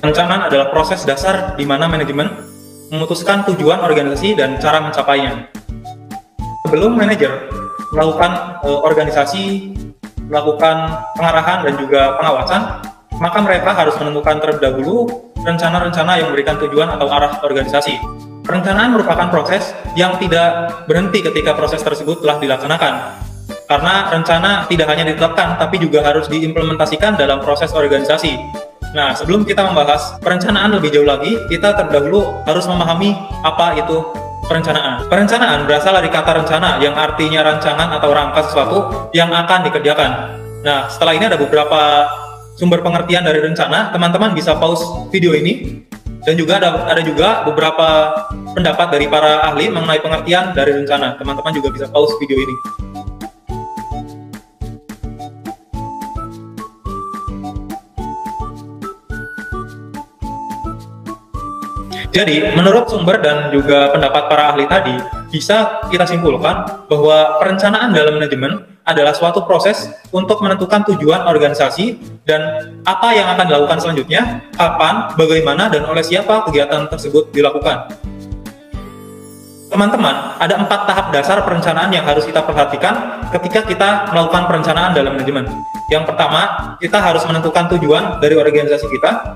Perencanaan adalah proses dasar di mana manajemen memutuskan tujuan organisasi dan cara mencapainya. Sebelum manajer melakukan organisasi, melakukan pengarahan dan juga pengawasan, maka mereka harus menemukan terlebih dahulu rencana-rencana yang memberikan tujuan atau arah organisasi. Perencanaan merupakan proses yang tidak berhenti ketika proses tersebut telah dilaksanakan. Karena rencana tidak hanya ditetapkan, tapi juga harus diimplementasikan dalam proses organisasi. Nah, sebelum kita membahas perencanaan lebih jauh lagi, kita terlebih dahulu harus memahami apa itu perencanaan. Perencanaan berasal dari kata rencana, yang artinya rancangan atau rangka sesuatu yang akan dikerjakan. Nah, setelah ini ada beberapa sumber pengertian dari rencana. Teman-teman bisa pause video ini. Dan juga ada juga beberapa pendapat dari para ahli mengenai pengertian dari rencana. Teman-teman juga bisa pause video ini. Jadi, menurut sumber dan juga pendapat para ahli tadi, bisa kita simpulkan bahwa perencanaan dalam manajemen adalah suatu proses untuk menentukan tujuan organisasi dan apa yang akan dilakukan selanjutnya, kapan, bagaimana, dan oleh siapa kegiatan tersebut dilakukan. Teman-teman, ada 4 tahap dasar perencanaan yang harus kita perhatikan ketika kita melakukan perencanaan dalam manajemen. Yang pertama, kita harus menentukan tujuan dari organisasi kita.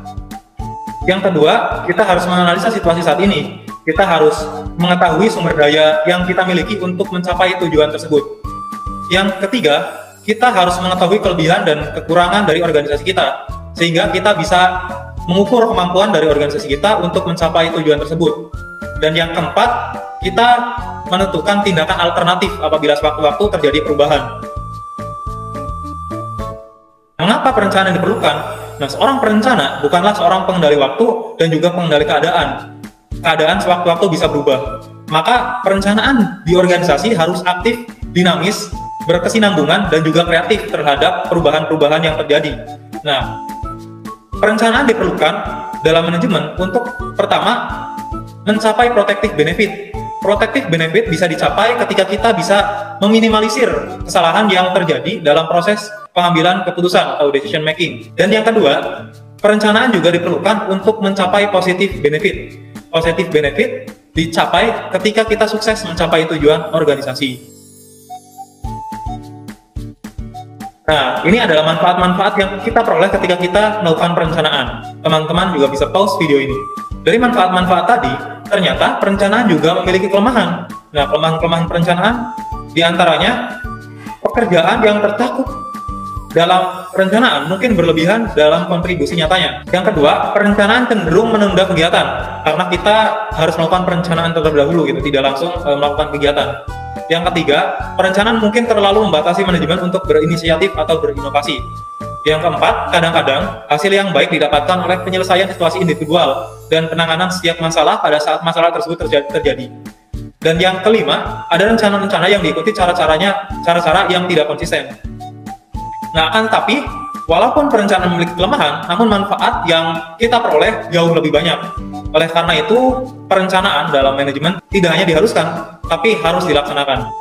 Yang kedua, kita harus menganalisa situasi saat ini. Kita harus mengetahui sumber daya yang kita miliki untuk mencapai tujuan tersebut. Yang ketiga, kita harus mengetahui kelebihan dan kekurangan dari organisasi kita, sehingga kita bisa mengukur kemampuan dari organisasi kita untuk mencapai tujuan tersebut. Dan yang keempat, kita menentukan tindakan alternatif apabila sewaktu-waktu terjadi perubahan. Mengapa perencanaan diperlukan? Nah, seorang perencana bukanlah seorang pengendali waktu dan juga pengendali keadaan. Keadaan sewaktu-waktu bisa berubah. Maka perencanaan di organisasi harus aktif, dinamis, berkesinambungan, dan juga kreatif terhadap perubahan-perubahan yang terjadi. Nah, perencanaan diperlukan dalam manajemen untuk pertama, mencapai protective benefit. Protective benefit bisa dicapai ketika kita bisa meminimalisir kesalahan yang terjadi dalam proses pengambilan keputusan atau decision making. Dan yang kedua, perencanaan juga diperlukan untuk mencapai positive benefit. Positive benefit dicapai ketika kita sukses mencapai tujuan organisasi. Nah, ini adalah manfaat-manfaat yang kita peroleh ketika kita melakukan perencanaan. Teman-teman juga bisa pause video ini. Dari manfaat-manfaat tadi, ternyata perencanaan juga memiliki kelemahan. Nah, kelemahan-kelemahan perencanaan diantaranya pekerjaan yang tercakup dalam perencanaan mungkin berlebihan dalam kontribusi nyatanya. Yang kedua, perencanaan cenderung menunda kegiatan karena kita harus melakukan perencanaan terlebih dahulu gitu, tidak langsung melakukan kegiatan. Yang ketiga, perencanaan mungkin terlalu membatasi manajemen untuk berinisiatif atau berinovasi. Yang keempat, kadang-kadang hasil yang baik didapatkan oleh penyelesaian situasi individual dan penanganan setiap masalah pada saat masalah tersebut terjadi. Dan yang kelima, ada rencana-rencana yang diikuti cara-cara yang tidak konsisten. Nah, akan tetapi, walaupun perencanaan memiliki kelemahan, namun manfaat yang kita peroleh jauh lebih banyak. Oleh karena itu, perencanaan dalam manajemen tidak hanya diharuskan, tapi harus dilaksanakan.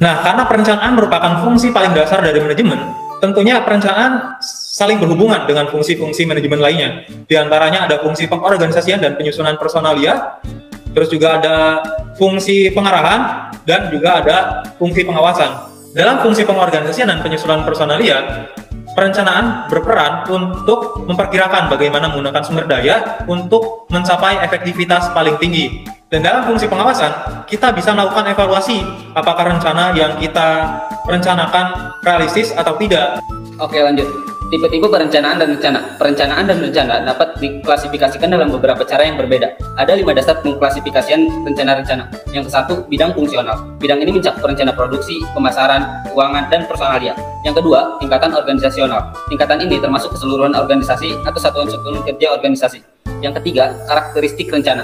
Nah, karena perencanaan merupakan fungsi paling dasar dari manajemen, tentunya perencanaan saling berhubungan dengan fungsi-fungsi manajemen lainnya. Di antaranya ada fungsi pengorganisasian dan penyusunan personalia, terus juga ada fungsi pengarahan, dan juga ada fungsi pengawasan. Dalam fungsi pengorganisasian dan penyusunan personalia, perencanaan berperan untuk memperkirakan bagaimana menggunakan sumber daya untuk mencapai efektivitas paling tinggi. Dan dalam fungsi pengawasan, kita bisa melakukan evaluasi apakah rencana yang kita rencanakan realistis atau tidak. Oke, lanjut. Tipe-tipe perencanaan dan rencana. Perencanaan dan rencana dapat diklasifikasikan dalam beberapa cara yang berbeda. Ada 5 dasar pengklasifikasian rencana-rencana. Yang ke-1, bidang fungsional. Bidang ini mencakup rencana produksi, pemasaran, keuangan, dan personalia. Yang kedua, tingkatan organisasional. Tingkatan ini termasuk keseluruhan organisasi atau satuan-satuan kerja organisasi. Yang ketiga, karakteristik rencana.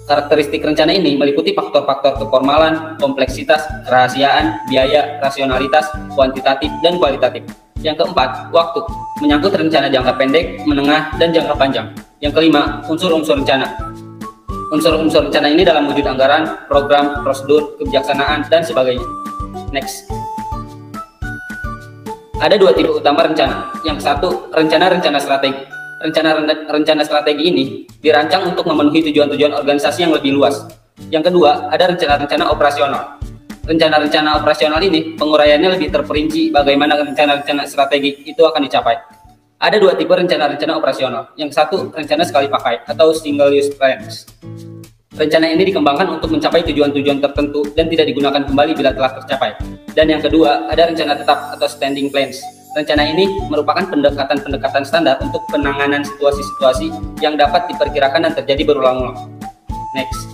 Karakteristik rencana ini meliputi faktor-faktor keformalan, kompleksitas, kerahasiaan, biaya, rasionalitas, kuantitatif, dan kualitatif. Yang keempat, waktu, menyangkut rencana jangka pendek, menengah, dan jangka panjang. Yang kelima, unsur-unsur rencana. Unsur-unsur rencana ini dalam wujud anggaran, program, prosedur, kebijaksanaan, dan sebagainya. Next. Ada 2 tipe utama rencana. Yang satu, rencana-rencana strategi. rencana strategi ini dirancang untuk memenuhi tujuan-tujuan organisasi yang lebih luas. Yang kedua, ada rencana-rencana operasional. Rencana-rencana operasional ini penguraiannya lebih terperinci bagaimana rencana-rencana strategi itu akan dicapai. Ada dua tipe rencana-rencana operasional. Yang satu, rencana sekali pakai atau single use plans. Rencana ini dikembangkan untuk mencapai tujuan-tujuan tertentu dan tidak digunakan kembali bila telah tercapai. Dan yang kedua, ada rencana tetap atau standing plans. Rencana ini merupakan pendekatan-pendekatan standar untuk penanganan situasi-situasi yang dapat diperkirakan dan terjadi berulang-ulang. Next.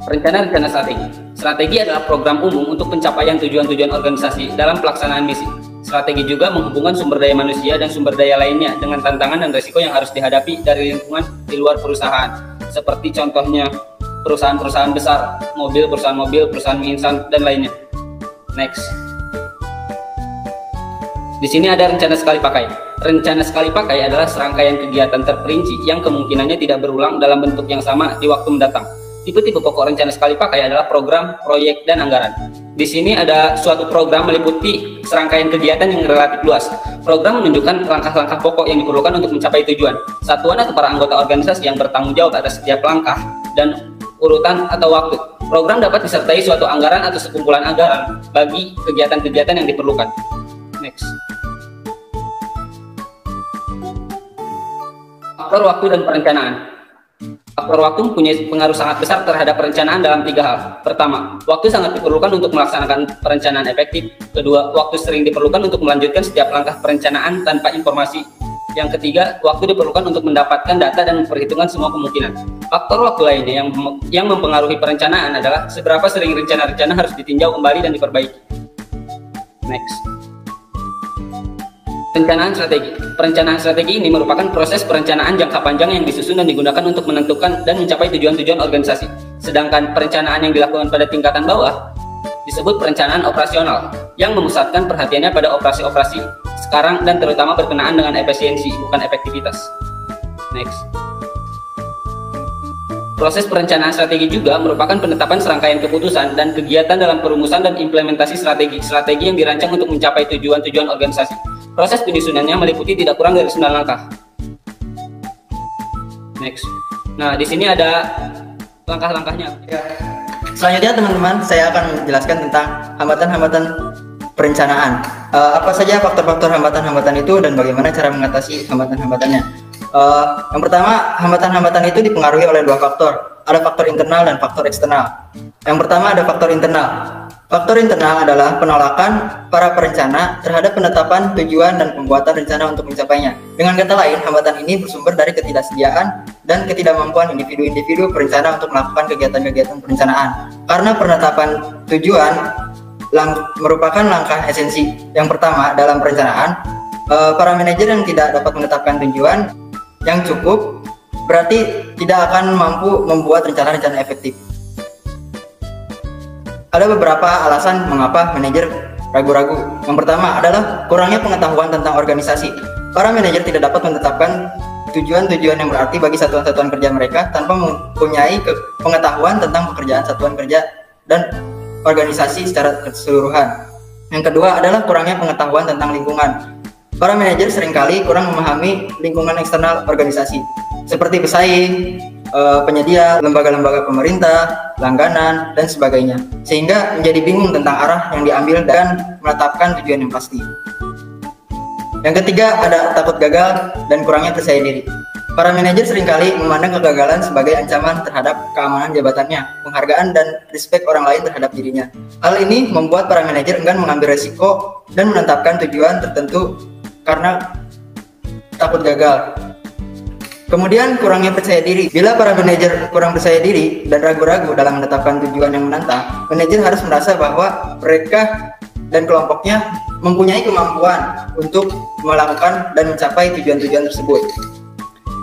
Rencana-rencana strategi. Strategi adalah program umum untuk pencapaian tujuan-tujuan organisasi dalam pelaksanaan misi. Strategi juga menghubungkan sumber daya manusia dan sumber daya lainnya dengan tantangan dan risiko yang harus dihadapi dari lingkungan di luar perusahaan. Seperti contohnya perusahaan-perusahaan besar, perusahaan mobil, perusahaan mie instan, dan lainnya. Next. Di sini ada rencana sekali pakai. Rencana sekali pakai adalah serangkaian kegiatan terperinci yang kemungkinannya tidak berulang dalam bentuk yang sama di waktu mendatang. Tipe-tipe pokok rencana sekali pakai adalah program, proyek, dan anggaran. Di sini ada suatu program meliputi serangkaian kegiatan yang relatif luas. Program menunjukkan langkah-langkah pokok yang diperlukan untuk mencapai tujuan. Satuan atau para anggota organisasi yang bertanggung jawab atas setiap langkah dan urutan atau waktu. Program dapat disertai suatu anggaran atau sekumpulan anggaran bagi kegiatan-kegiatan yang diperlukan. Next. Faktor waktu dan perencanaan. Faktor waktu mempunyai pengaruh sangat besar terhadap perencanaan dalam 3 hal. Pertama, waktu sangat diperlukan untuk melaksanakan perencanaan efektif. Kedua, waktu sering diperlukan untuk melanjutkan setiap langkah perencanaan tanpa informasi. Yang ketiga, waktu diperlukan untuk mendapatkan data dan memperhitungkan semua kemungkinan. Faktor waktu lainnya yang mempengaruhi perencanaan adalah seberapa sering rencana-rencana harus ditinjau kembali dan diperbaiki. Next. Perencanaan strategi. Perencanaan strategi ini merupakan proses perencanaan jangka panjang yang disusun dan digunakan untuk menentukan dan mencapai tujuan-tujuan organisasi. Sedangkan perencanaan yang dilakukan pada tingkatan bawah disebut perencanaan operasional, yang memusatkan perhatiannya pada operasi-operasi sekarang dan terutama berkenaan dengan efisiensi, bukan efektivitas. Next. Proses perencanaan strategi juga merupakan penetapan serangkaian keputusan dan kegiatan dalam perumusan dan implementasi strategi yang dirancang untuk mencapai tujuan-tujuan organisasi. Proses penyusunannya meliputi tidak kurang dari 9 langkah. Next. Nah, di sini ada langkah-langkahnya. Selanjutnya teman-teman, saya akan menjelaskan tentang hambatan-hambatan perencanaan. Apa saja faktor-faktor hambatan-hambatan itu dan bagaimana cara mengatasi hambatan-hambatannya. Yang pertama, hambatan-hambatan itu dipengaruhi oleh 2 faktor. Ada faktor internal dan faktor eksternal. Yang pertama ada faktor internal. Faktor internal adalah penolakan para perencana terhadap penetapan tujuan dan pembuatan rencana untuk mencapainya. Dengan kata lain, hambatan ini bersumber dari ketidaksediaan dan ketidakmampuan individu-individu perencana untuk melakukan kegiatan-kegiatan perencanaan. Karena penetapan tujuan merupakan langkah esensi yang pertama dalam perencanaan, para manajer yang tidak dapat menetapkan tujuan yang cukup berarti tidak akan mampu membuat rencana-rencana efektif. Ada beberapa alasan mengapa manajer ragu-ragu. Yang pertama adalah kurangnya pengetahuan tentang organisasi. Para manajer tidak dapat menetapkan tujuan-tujuan yang berarti bagi satuan-satuan kerja mereka tanpa mempunyai pengetahuan tentang pekerjaan satuan kerja dan organisasi secara keseluruhan. Yang kedua adalah kurangnya pengetahuan tentang lingkungan. Para manajer seringkali kurang memahami lingkungan eksternal organisasi, seperti pesaing, penyedia, lembaga-lembaga pemerintah, langganan, dan sebagainya, sehingga menjadi bingung tentang arah yang diambil dan menetapkan tujuan yang pasti. Yang ketiga ada takut gagal dan kurangnya percaya diri. Para manajer seringkali memandang kegagalan sebagai ancaman terhadap keamanan jabatannya, penghargaan, dan respek orang lain terhadap dirinya. Hal ini membuat para manajer enggan mengambil resiko dan menetapkan tujuan tertentu karena takut gagal. Kemudian kurangnya percaya diri. Bila para manajer kurang percaya diri dan ragu-ragu dalam menetapkan tujuan yang menantang, manajer harus merasa bahwa mereka dan kelompoknya mempunyai kemampuan untuk melakukan dan mencapai tujuan-tujuan tersebut.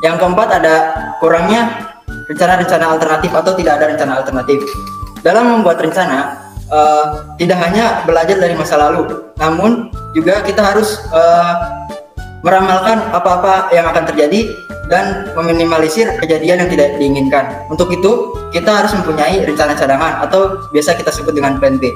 Yang keempat ada kurangnya rencana-rencana alternatif atau tidak ada rencana alternatif. Dalam membuat rencana, tidak hanya belajar dari masa lalu, namun juga kita harus meramalkan apa-apa yang akan terjadi dan meminimalisir kejadian yang tidak diinginkan. Untuk itu, kita harus mempunyai rencana cadangan atau biasa kita sebut dengan plan B.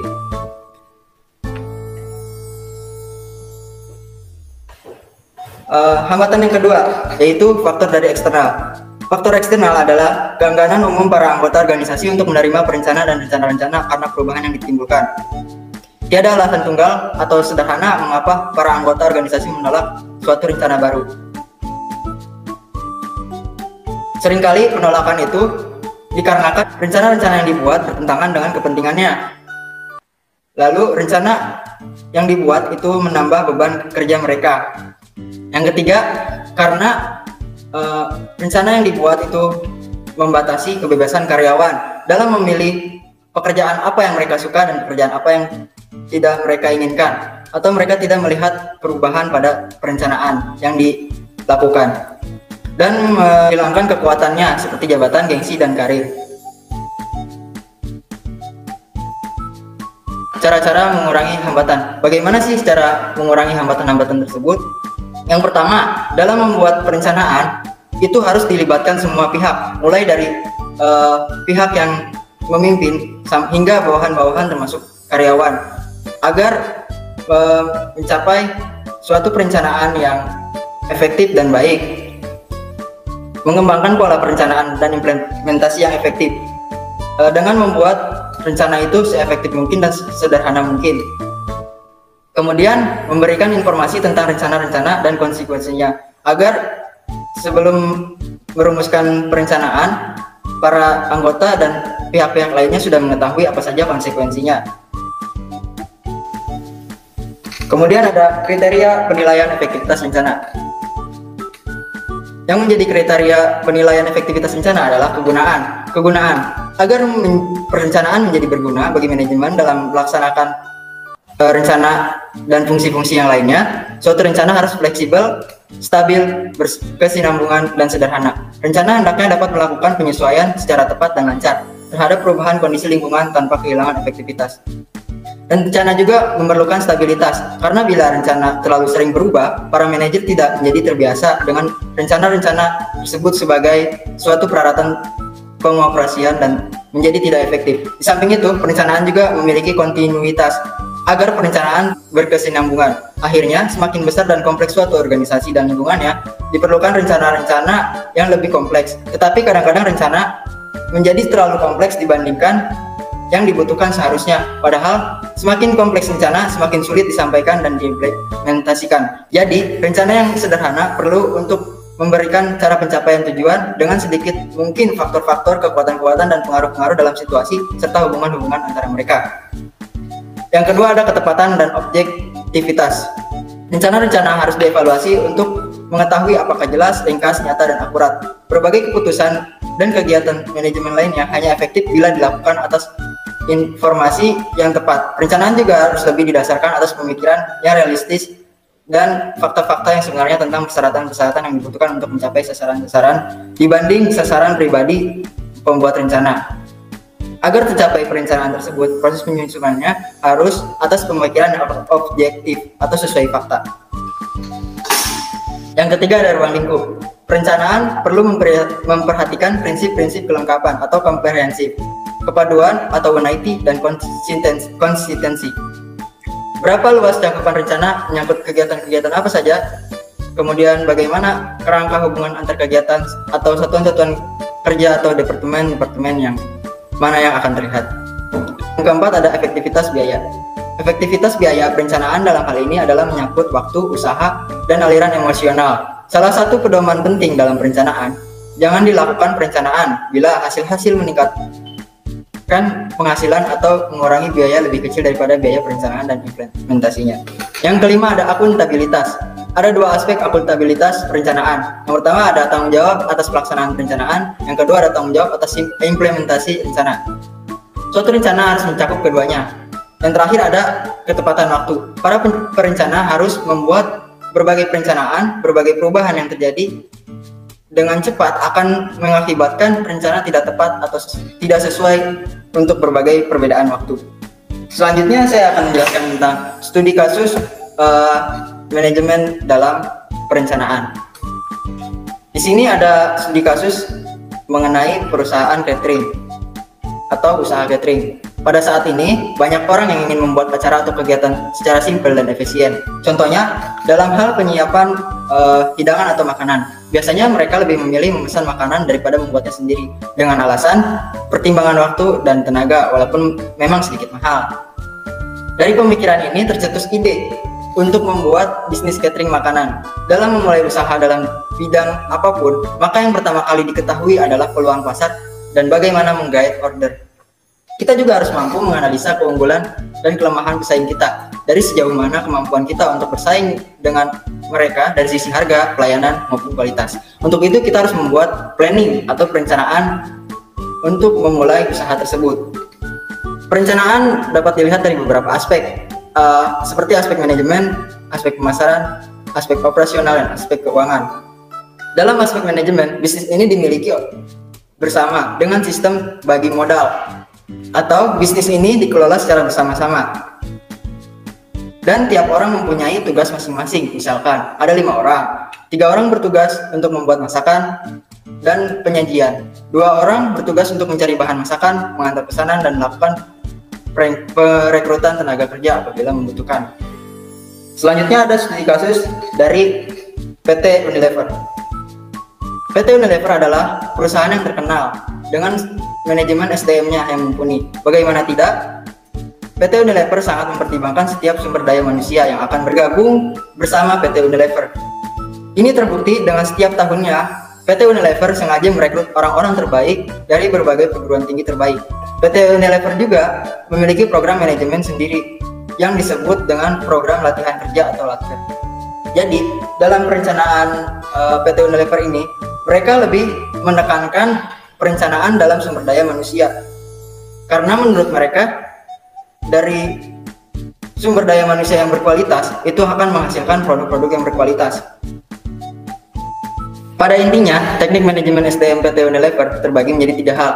Hambatan yang kedua yaitu faktor dari eksternal. Faktor eksternal adalah keengganan umum para anggota organisasi untuk menerima perencanaan dan rencana-rencana karena perubahan yang ditimbulkan. Tiada alasan tunggal atau sederhana mengapa para anggota organisasi menolak suatu rencana baru. Seringkali penolakan itu dikarenakan rencana-rencana yang dibuat bertentangan dengan kepentingannya. Lalu rencana yang dibuat itu menambah beban kerja mereka. Yang ketiga, karena rencana yang dibuat itu membatasi kebebasan karyawan dalam memilih pekerjaan apa yang mereka suka dan pekerjaan apa yang tidak mereka inginkan, atau mereka tidak melihat perubahan pada perencanaan yang dilakukan dan menghilangkan kekuatannya seperti jabatan, gengsi, dan karir. Cara-cara mengurangi hambatan. Bagaimana sih cara mengurangi hambatan-hambatan tersebut? Yang pertama, dalam membuat perencanaan itu harus dilibatkan semua pihak, mulai dari pihak yang memimpin hingga bawahan-bawahan termasuk karyawan, agar mencapai suatu perencanaan yang efektif dan baik. Mengembangkan pola perencanaan dan implementasi yang efektif dengan membuat rencana itu seefektif mungkin dan sederhana mungkin. Kemudian memberikan informasi tentang rencana-rencana dan konsekuensinya, agar sebelum merumuskan perencanaan, para anggota dan pihak-pihak lainnya sudah mengetahui apa saja konsekuensinya. Kemudian ada kriteria penilaian efektivitas rencana. Yang menjadi kriteria penilaian efektivitas rencana adalah kegunaan. Agar perencanaan menjadi berguna bagi manajemen dalam melaksanakan rencana dan fungsi-fungsi yang lainnya, suatu rencana harus fleksibel, stabil, berkesinambungan, dan sederhana. Rencana hendaknya dapat melakukan penyesuaian secara tepat dan lancar terhadap perubahan kondisi lingkungan tanpa kehilangan efektivitas. Dan rencana juga memerlukan stabilitas, karena bila rencana terlalu sering berubah, para manajer tidak menjadi terbiasa dengan rencana-rencana tersebut sebagai suatu peralatan pengoperasian dan menjadi tidak efektif. Di samping itu, perencanaan juga memiliki kontinuitas agar perencanaan berkesinambungan. Akhirnya, semakin besar dan kompleks suatu organisasi dan lingkungannya, diperlukan rencana-rencana yang lebih kompleks. Tetapi kadang-kadang rencana menjadi terlalu kompleks dibandingkan yang dibutuhkan seharusnya. Padahal, semakin kompleks rencana, semakin sulit disampaikan dan diimplementasikan. Jadi, rencana yang sederhana perlu untuk memberikan cara pencapaian tujuan dengan sedikit mungkin faktor-faktor kekuatan-kekuatan dan pengaruh-pengaruh dalam situasi serta hubungan-hubungan antara mereka. Yang kedua ada ketepatan dan objektivitas. Rencana-rencana harus dievaluasi untuk mengetahui apakah jelas, ringkas, nyata, dan akurat. Berbagai keputusan dan kegiatan manajemen lainnya hanya efektif bila dilakukan atas informasi yang tepat. Perencanaan juga harus lebih didasarkan atas pemikiran yang realistis dan fakta-fakta yang sebenarnya tentang persyaratan-persyaratan yang dibutuhkan untuk mencapai sasaran-sasaran dibanding sasaran pribadi pembuat rencana. Agar tercapai perencanaan tersebut, proses penyusunannya harus atas pemikiran yang objektif atau sesuai fakta. Yang ketiga ada ruang lingkup. Perencanaan perlu memperhatikan prinsip-prinsip kelengkapan atau komprehensif, kepaduan atau unity, dan konsistensi. Berapa luas cakupan rencana, menyangkut kegiatan-kegiatan apa saja, kemudian bagaimana kerangka hubungan antar kegiatan atau satuan-satuan kerja atau departemen-departemen yang mana yang akan terlihat. Yang keempat ada efektivitas biaya. Efektivitas biaya perencanaan dalam hal ini adalah menyangkut waktu, usaha, dan aliran emosional. Salah satu pedoman penting dalam perencanaan, jangan dilakukan perencanaan bila hasil-hasil meningkatkan penghasilan atau mengurangi biaya lebih kecil daripada biaya perencanaan dan implementasinya. Yang kelima ada akuntabilitas. Ada dua aspek akuntabilitas perencanaan. Yang pertama ada tanggung jawab atas pelaksanaan perencanaan. Yang kedua ada tanggung jawab atas implementasi rencana. Suatu rencana harus mencakup keduanya. Yang terakhir ada ketepatan waktu. Para perencana harus membuat berbagai perencanaan, berbagai perubahan yang terjadi dengan cepat akan mengakibatkan rencana tidak tepat atau tidak sesuai untuk berbagai perbedaan waktu. Selanjutnya saya akan menjelaskan tentang studi kasus manajemen dalam perencanaan. Di sini ada studi kasus mengenai perusahaan catering atau usaha catering. Pada saat ini, banyak orang yang ingin membuat acara atau kegiatan secara simpel dan efisien. Contohnya, dalam hal penyiapan hidangan atau makanan. Biasanya mereka lebih memilih memesan makanan daripada membuatnya sendiri dengan alasan pertimbangan waktu dan tenaga walaupun memang sedikit mahal. Dari pemikiran ini tercetus ide untuk membuat bisnis catering makanan. Dalam memulai usaha dalam bidang apapun, maka yang pertama kali diketahui adalah peluang pasar dan bagaimana menggait order. Kita juga harus mampu menganalisa keunggulan dan kelemahan pesaing kita, dari sejauh mana kemampuan kita untuk bersaing dengan mereka dari sisi harga, pelayanan, maupun kualitas. Untuk itu kita harus membuat planning atau perencanaan untuk memulai usaha tersebut. Perencanaan dapat dilihat dari beberapa aspek, seperti aspek manajemen, aspek pemasaran, aspek operasional, dan aspek keuangan. Dalam aspek manajemen, bisnis ini dimiliki bersama dengan sistem bagi modal, atau bisnis ini dikelola secara bersama-sama. Dan tiap orang mempunyai tugas masing-masing. Misalkan ada 5 orang, 3 orang bertugas untuk membuat masakan dan penyajian, 2 orang bertugas untuk mencari bahan masakan, mengantar pesanan, dan melakukan perekrutan tenaga kerja apabila membutuhkan. Selanjutnya ada studi kasus dari PT Unilever. PT Unilever adalah perusahaan yang terkenal dengan manajemen SDM-nya yang mumpuni. Bagaimana tidak? PT Unilever sangat mempertimbangkan setiap sumber daya manusia yang akan bergabung bersama PT Unilever. Ini terbukti dengan setiap tahunnya PT Unilever sengaja merekrut orang-orang terbaik dari berbagai perguruan tinggi terbaik. PT Unilever juga memiliki program manajemen sendiri yang disebut dengan program latihan kerja atau LATKER. Jadi, dalam perencanaan PT Unilever ini, mereka lebih menekankan perencanaan dalam sumber daya manusia. Karena menurut mereka, dari sumber daya manusia yang berkualitas, itu akan menghasilkan produk-produk yang berkualitas. Pada intinya, teknik manajemen SDM PT Unilever terbagi menjadi 3 hal.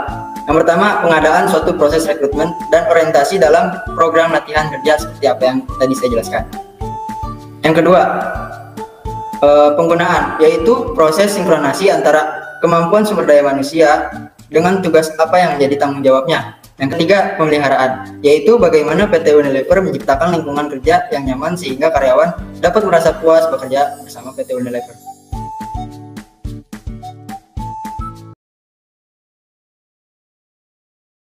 Yang pertama, pengadaan suatu proses rekrutmen dan orientasi dalam program latihan kerja seperti apa yang tadi saya jelaskan. Yang kedua, penggunaan, yaitu proses sinkronasi antara kemampuan sumber daya manusia dengan tugas apa yang menjadi tanggung jawabnya. Yang ketiga, pemeliharaan, yaitu bagaimana PT Unilever menciptakan lingkungan kerja yang nyaman sehingga karyawan dapat merasa puas bekerja bersama PT Unilever.